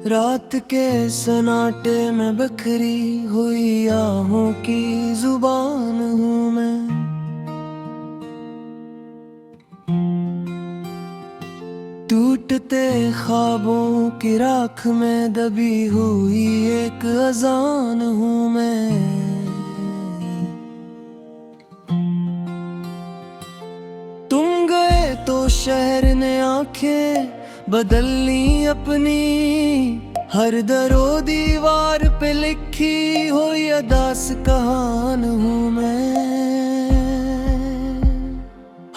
रात के सन्नाटे में बिखरी हुई आहों की जुबान हूँ मैं। टूटते ख्वाबों की राख में दबी हुई एक अजान हूँ मैं। तुम गए तो शहर ने आंखें बदल ली अपनी, हर दरो दीवार पे लिखी हुई अदास कहान हूँ मैं।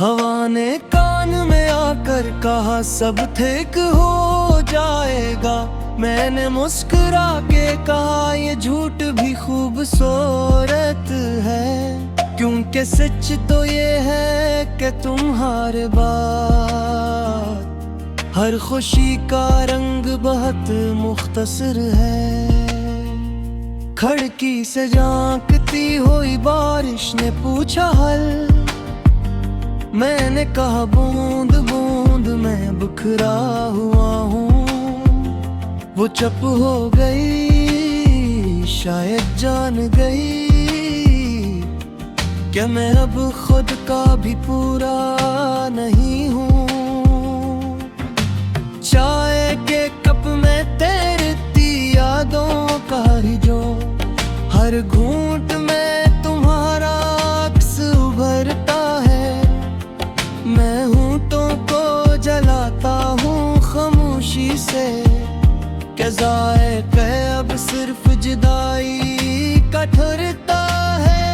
हवा ने कान में आकर कहा सब ठीक हो जाएगा, मैंने मुस्कुरा के कहा ये झूठ भी खूबसूरत है, क्योंकि सच तो ये है कि तुम्हारे बाद हर खुशी का रंग बहुत मुख्तसर है। खिड़की से झांकती हुई बारिश ने पूछा हल, मैंने कहा बूंद बूंद मैं बिखरा हुआ हूँ। वो चुप हो गई, शायद जान गई कि मैं अब खुद का भी पूरा नहीं हूँ। चाय के कप में तैरती यादों का जो हर घूंट में तुम्हारा अक्स उभरता है। मैं होंठों को जलाता हूँ खामोशी से, क्या ज़ायक़े अब सिर्फ जुदाई का ठहरता है।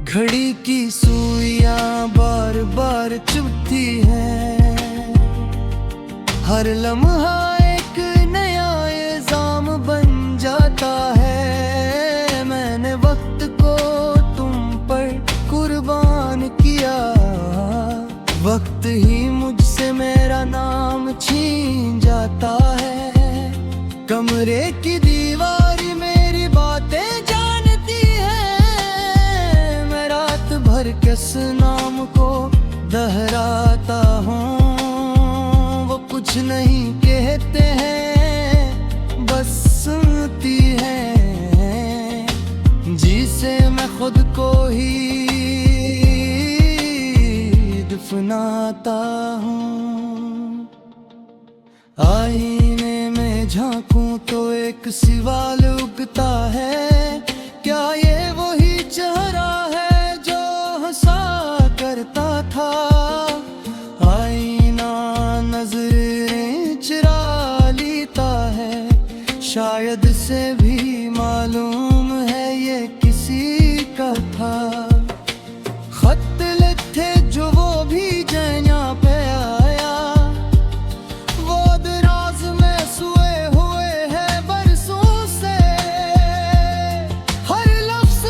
घड़ी की सुइयां बार बार चुभती है, हर लम्हा एक नया इल्जाम बन जाता है। मैंने वक्त को तुम पर कुर्बान किया, वक्त ही मुझसे मेरा नाम छीन जाता है। कमरे की दीवार मेरी बातें जानती है, मैं रात भर किस नाम को दोहराता हूँ। वो कुछ नहीं कहते हैं, बस सुनती है, जिसे मैं खुद को ही दफनाता हूँ। आईने में झांकूं तो एक सवाल उगता है, क्या ये वही चेहरा है जो हंसा करता था। आईना नजरें चुरा लेता है, शायद से भी मालूम है ये किसी का था। खत लिखे जो वो भी जैना पे आया, वो दराज में सोए हुए हैं बरसों से। हर लफ्ज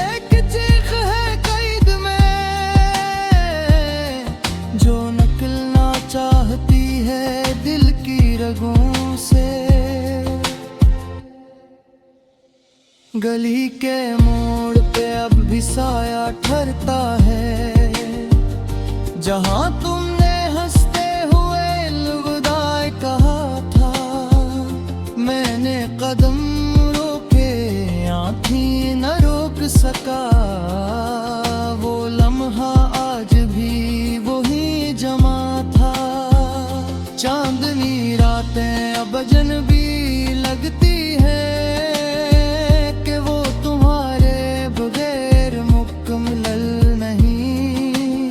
एक चीख है कैद में, जो निकलना चाहती है दिल की रगों से। गली के मोड़ पे अब भी साया ठहरता है, जहाँ तुमने हंसते हुए अलविदा कहा था। मैंने कदम रोके, आँखें न रोक सका, वो लम्हा आज भी वही जमा था। चांदनी रातें अब अजनबी लगती है, कि वो तुम्हारे बगैर मुकम्मल नहीं।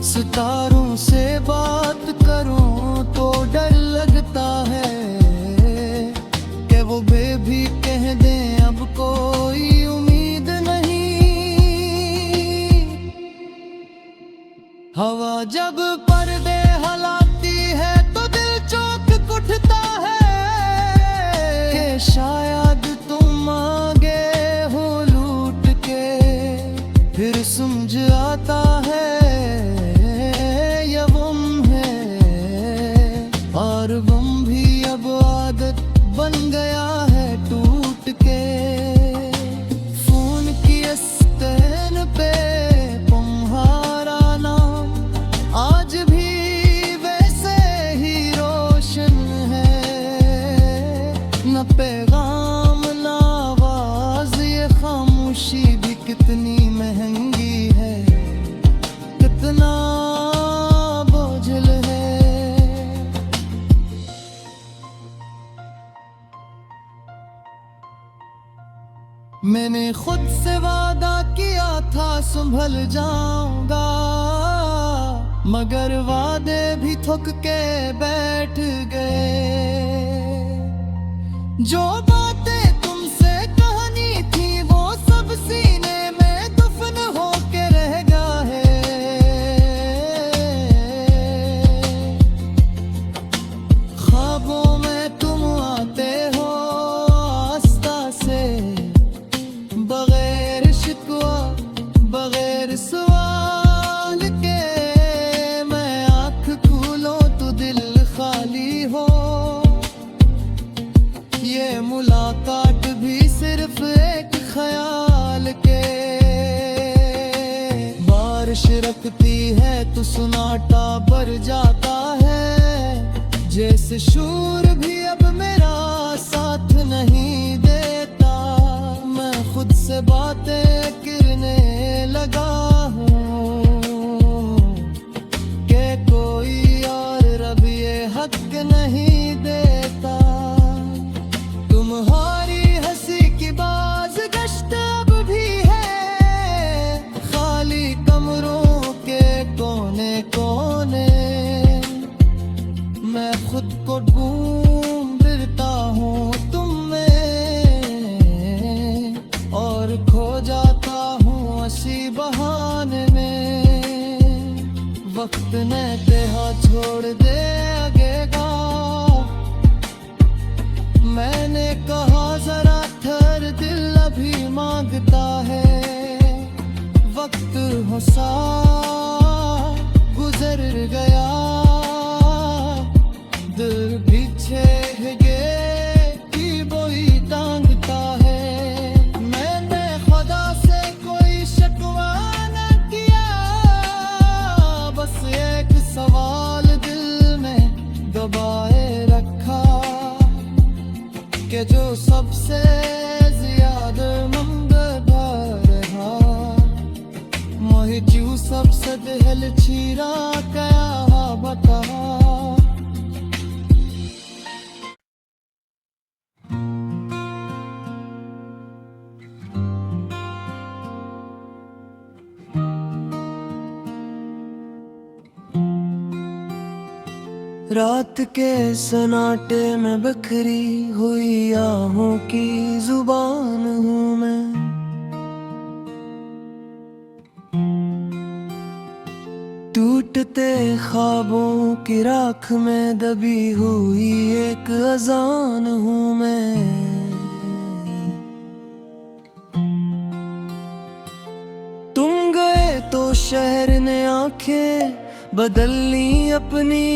सितारों से बात करूं तो डर लगता है, कि वो बेबी कह दें अब कोई उम्मीद नहीं। हवा जब पर्दे हिलाती है तो दिल चौंक उठता है, कि शायद तुम आ गए हो लूट के। फिर समझ आता है ये गम है, और गम भी अब आदत बन गया है टूट के। फोन की स्क्रीन पे तुम्हारा नाम आज भी वैसे ही न पैगाम न आवाज, ये खामोशी भी कितनी महंगी है, कितना बोझल है। मैंने खुद से वादा किया था संभल जाऊंगा, मगर वादे भी थक के बैठ गए। जो बातें तुमसे कहनी थी वो सब सीने में दफन होके रह गया है। ख्वाबों में तुम आते हो आस्था से, बगैर शिकवा बगैर सवाल के। मैं आँख खोलूं तो दिल खाली हो, ये मुलाकात भी सिर्फ एक ख्याल के। बारिश रखती है तो सन्नाटा भर जाता है, जैसे शोर भी अब मेरा साथ नहीं देता। मैं खुद से बातें करने लगा हूँ कि कोई और रब ये हक नहीं देता। तुम्हारी हंसी की बाज़गश्त अब भी है, खाली कमरों के कोने कोने। मैं खुद को ढूंढता हूँ तुम में, और खो जाता हूँ इसी बहाने में। वक्त ने तेहा छोड़ दे आगेगा, मैंने कहा जरा ठहर दिल अभी मांगता है। वक्त हो सा गुजर गया, दिल पीछे गे की बोई टांगता है। मैंने खुदा से कोई शिकवा न किया, बस एक सवाल दिल में दबाए रखा कि जो सबसे ज्यादा मंगदा रहा, मोहि क्यों सबसे दिल चीरा क्या बता। रात के सन्नाटे में बिखरी हुई आहों की जुबान हूँ मैं। टूटते ख्वाबों की राख में दबी हुई एक अजान हूँ मैं। तुम गए तो शहर ने आंखें बदल ली अपनी,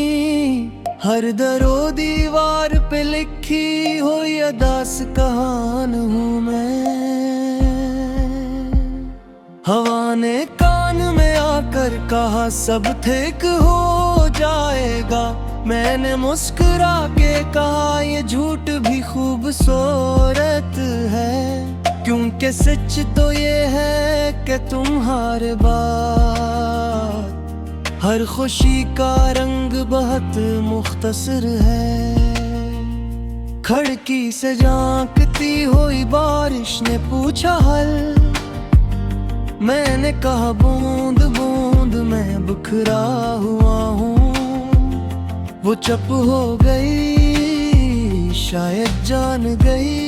हर दरो दीवार पे लिखी हुई अदास कहान हूँ मैं। हवा ने कान में आकर कहा सब ठीक हो जाएगा, मैंने मुस्कुरा के कहा ये झूठ भी खूबसूरत है। क्योंकि सच तो ये है कि तुम हर बार हर खुशी का रंग बहुत मुख्तसर है। खिड़की से झांकती हुई बारिश ने पूछा हल, मैंने कहा बूंद बूंद मैं बिखरा हुआ हूँ। वो चुप हो गई, शायद जान गई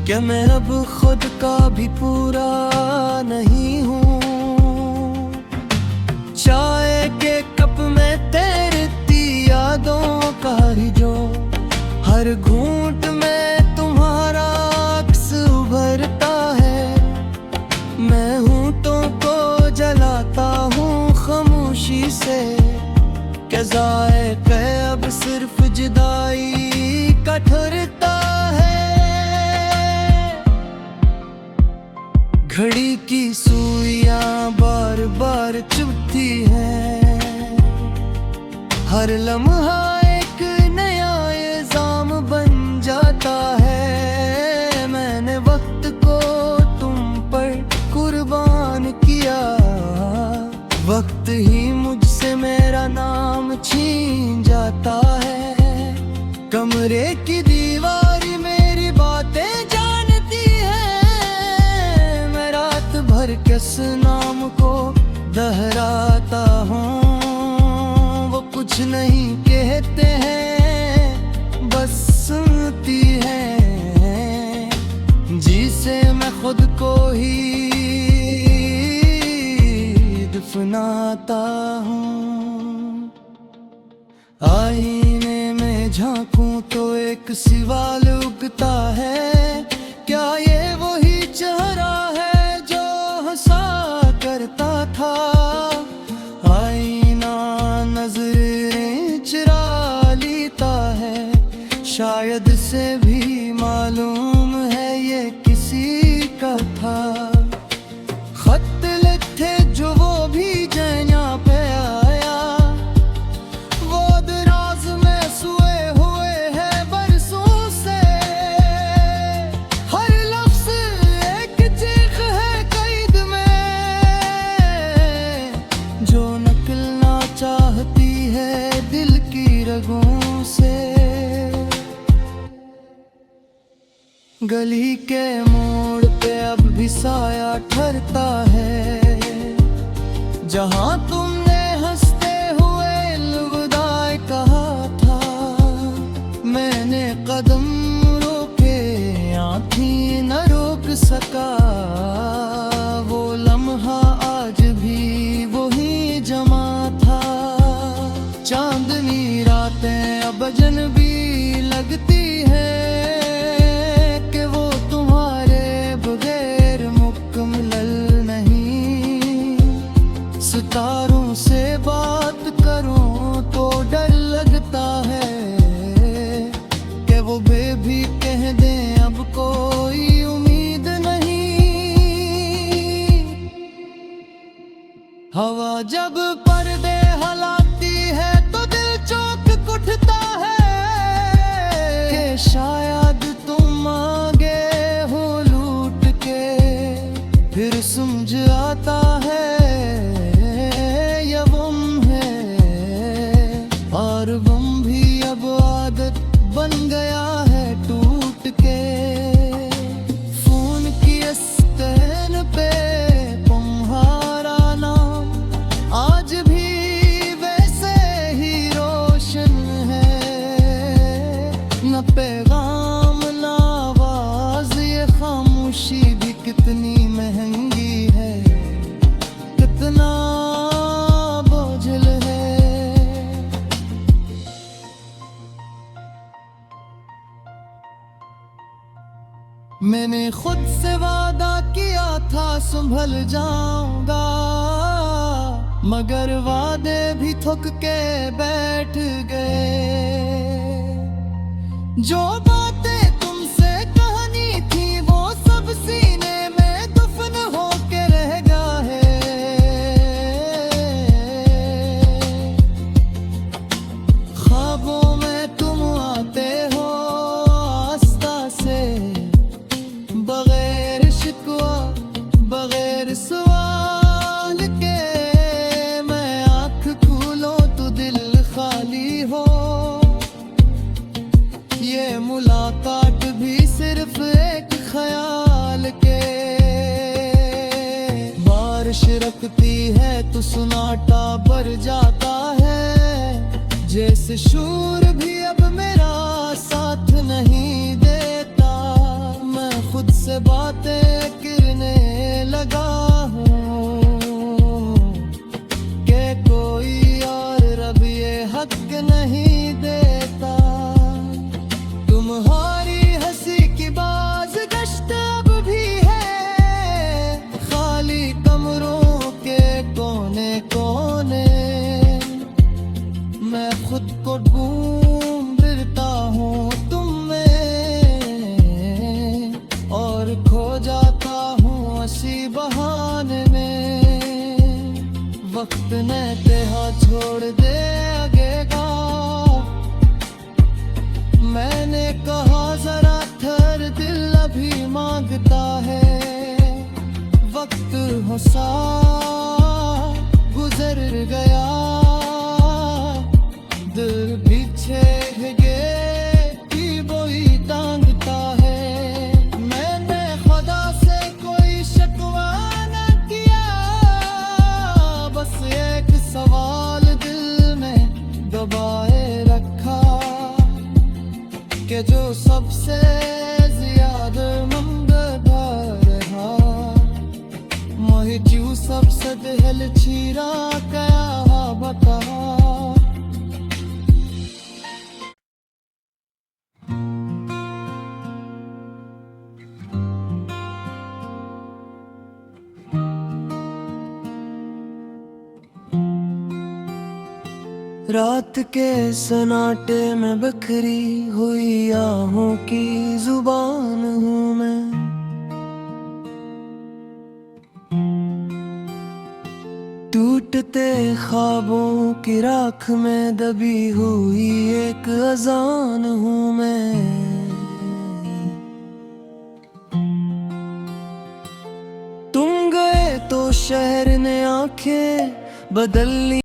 कि मैं अब खुद का भी पूरा नहीं हूँ। चाय के कप में तैरती यादों का ही जो, हर घूंट में तुम्हारा अक्स उभरता है। मैं होंठों को जलाता हूँ खामोशी से, कि ज़ायक़े अब सिर्फ जुदाई का ठहरता है। घड़ी की सुइयां बार बार चुभती है, हर लम्हा एक नया इल्जाम बन कमरे की दीवार मेरी बातें जानती है। मैं रात भर किस नाम को दोहराता हूँ, वो कुछ नहीं कहते हैं, बस सुनती है। जिसे मैं खुद को ही दफनाता हूँ। आईने में झांकूं तो एक सवाल उगता है, क्या ये वही चेहरा है जो हंसा करता था? आईना नजरें चुरा लेता है, शायद से भी मालूम है ये किसी का था। खत लिखे जो वो भी जैना पे आया, वो दराज में सोए हुए हैं बरसों से। हर लफ्ज एक चीख है कैद में, जो निकलना चाहती है दिल की रगों से। गली के मोड़ पे अब भी साया ठहरता है, जहां तुमने हंसते हुए अलविदा कहा था। मैंने कदम रोके, आँखें न रोक सका। वो लम्हा आज भी वही जमा था। चांदनी रातें अब अजनबी लगती है, सितारों से बात करूं तो डर लगता है कि वो बेबी कह दें अब कोई उम्मीद नहीं। हवा जब पर्दे हिलाती है तो दिल चौंक उठता है कि शायद तुम आगे हो लूट के। फिर समझ आता है बन गया है टूट के। फोन की स्क्रीन पे तुम्हारा नाम आज भी वैसे ही रोशन है। न पैगाम न आवाज, ये खामोशी भी कितनी महंगी है, कितना बोझल है। मैंने खुद से वादा किया था संभल जाऊंगा, मगर वादे भी थक के बैठ गए। जो बातें तुमसे कहनी थी वो सब सीने में दफन होके रह गया है। ख्वाबों में तुम आते हो आस्था से, बगैर शिकवा बगैर सवाल के। मैं आँख खोलूं तो दिल खाली हो। ये मुलाकात भी सिर्फ एक ख्याल के। बारिश रखती है तो सन्नाटा भर जाता है, जैसे शूर भी अब मेरा साथ नहीं देता। मैं खुद से बातें करने लगा हूँ कि कोई और रब ये हक नहीं देता। तुम्हारी हंसी की बाज़गश्त अब भी है, खाली कमरों के कोने कोने। मैं खुद को ढूंढता हूँ तुम और खो जाता हूँ हंसी बहाने में। वक्त ने तेहा छोड़ दे आगेगा, मैंने कहा जरा ठहर दिल अभी मांगता है। वक्त हंसा गुजर गया, दिल पीछे गए के जो सबसे ज्यादा मंगदार रहा मोहि क्यों सबसे दिल चीरा क्या बता। रात के सन्नाटे में बिखरी हुई आहों की जुबान हूँ मैं। टूटते ख्वाबों की राख में दबी हुई एक अजान हूँ मैं। तुम गए तो शहर ने आंखें बदल ली।